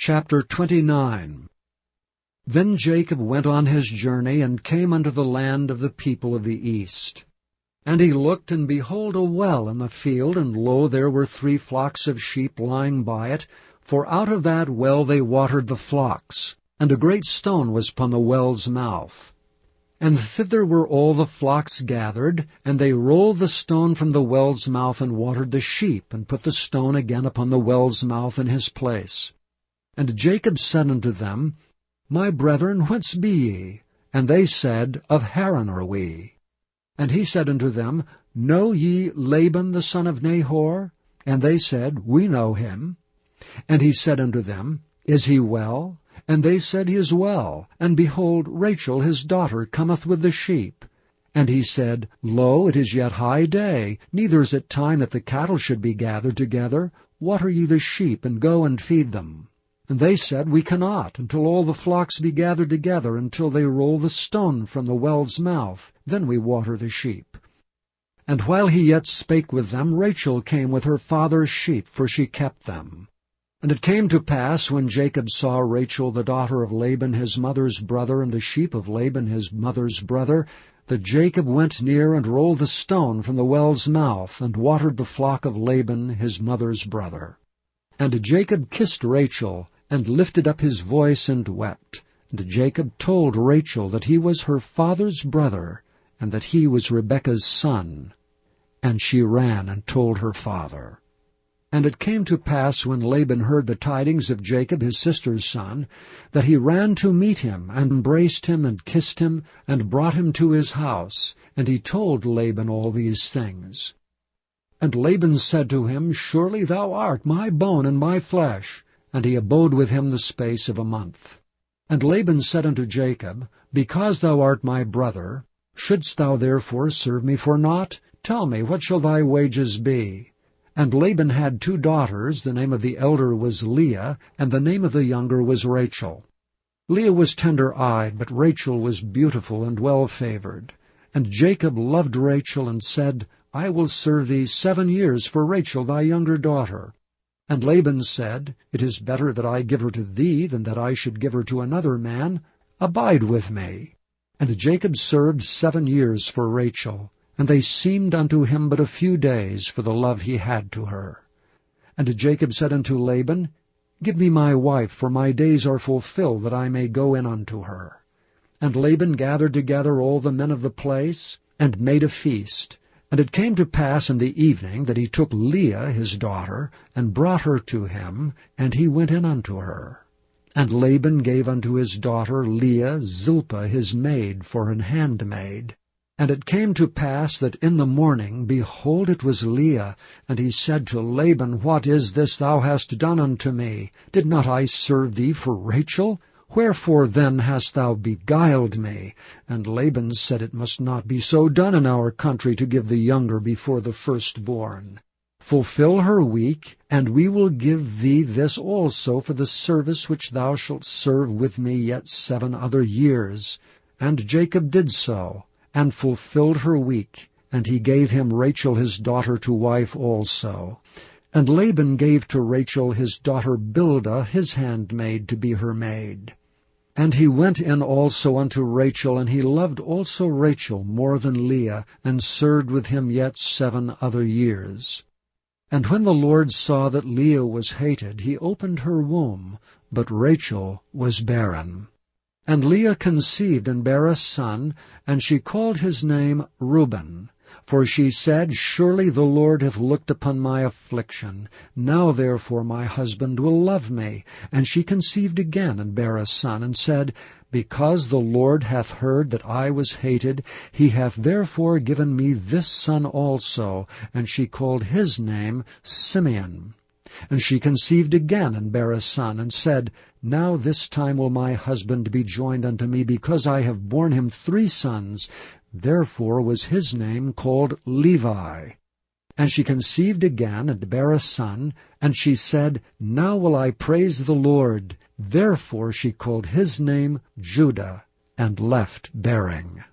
Chapter 29. Then Jacob went on his journey, and came unto the land of the people of the east. And he looked, and behold, a well in the field, and lo, there were 3 flocks of sheep lying by it, for out of that well they watered the flocks. And a great stone was upon the well's mouth. And thither were all the flocks gathered, and they rolled the stone from the well's mouth, and watered the sheep, and put the stone again upon the well's mouth in his place. And Jacob said unto them, My brethren, whence be ye? And they said, Of Haran are we. And he said unto them, Know ye Laban the son of Nahor? And they said, We know him. And he said unto them, Is he well? And they said, He is well. And behold, Rachel his daughter cometh with the sheep. And he said, Lo, it is yet high day, neither is it time that the cattle should be gathered together. Water ye the sheep, and go and feed them. And they said, We cannot, until all the flocks be gathered together, until they roll the stone from the well's mouth. Then we water the sheep. And while he yet spake with them, Rachel came with her father's sheep, for she kept them. And it came to pass, when Jacob saw Rachel the daughter of Laban his mother's brother, and the sheep of Laban his mother's brother, that Jacob went near and rolled the stone from the well's mouth, and watered the flock of Laban his mother's brother. And Jacob kissed Rachel, and lifted up his voice, and wept. And Jacob told Rachel that he was her father's brother, and that he was Rebekah's son. And she ran and told her father. And it came to pass, when Laban heard the tidings of Jacob his sister's son, that he ran to meet him, and embraced him, and kissed him, and brought him to his house. And he told Laban all these things. And Laban said to him, Surely thou art my bone and my flesh. And he abode with him the space of a month. And Laban said unto Jacob, Because thou art my brother, shouldst thou therefore serve me for naught? Tell me, what shall thy wages be? And Laban had 2 daughters. The name of the elder was Leah, and the name of the younger was Rachel. Leah was tender-eyed, but Rachel was beautiful and well-favored. And Jacob loved Rachel, and said, I will serve thee 7 years for Rachel thy younger daughter. And Laban said, It is better that I give her to thee, than that I should give her to another man. Abide with me. And Jacob served 7 years for Rachel. And they seemed unto him but a few days, for the love he had to her. And Jacob said unto Laban, Give me my wife, for my days are fulfilled, that I may go in unto her. And Laban gathered together all the men of the place, and made a feast. And it came to pass in the evening, that he took Leah his daughter, and brought her to him, and he went in unto her. And Laban gave unto his daughter Leah Zilpah his maid for an handmaid. And it came to pass that in the morning, behold, it was Leah. And he said to Laban, What is this thou hast done unto me? Did not I serve thee for Rachel? Wherefore then hast thou beguiled me? And Laban said, It must not be so done in our country, to give the younger before the firstborn. Fulfill her week, and we will give thee this also for the service which thou shalt serve with me yet 7 other years. And Jacob did so, and fulfilled her week, and he gave him Rachel his daughter to wife also. And Laban gave to Rachel his daughter Bildah his handmaid to be her maid. And he went in also unto Rachel, and he loved also Rachel more than Leah, and served with him yet 7 other years. And when the Lord saw that Leah was hated, he opened her womb, but Rachel was barren. And Leah conceived and bare a son, and she called his name Reuben. For she said, Surely the Lord hath looked upon my affliction. Now therefore my husband will love me. And she conceived again, and bare a son, and said, Because the Lord hath heard that I was hated, he hath therefore given me this son also. And she called his name Simeon. And she conceived again, and bare a son, and said, Now this time will my husband be joined unto me, because I have borne him 3 sons. Therefore was his name called Levi. And she conceived again, and bare a son, and she said, Now will I praise the Lord. Therefore she called his name Judah, and left bearing.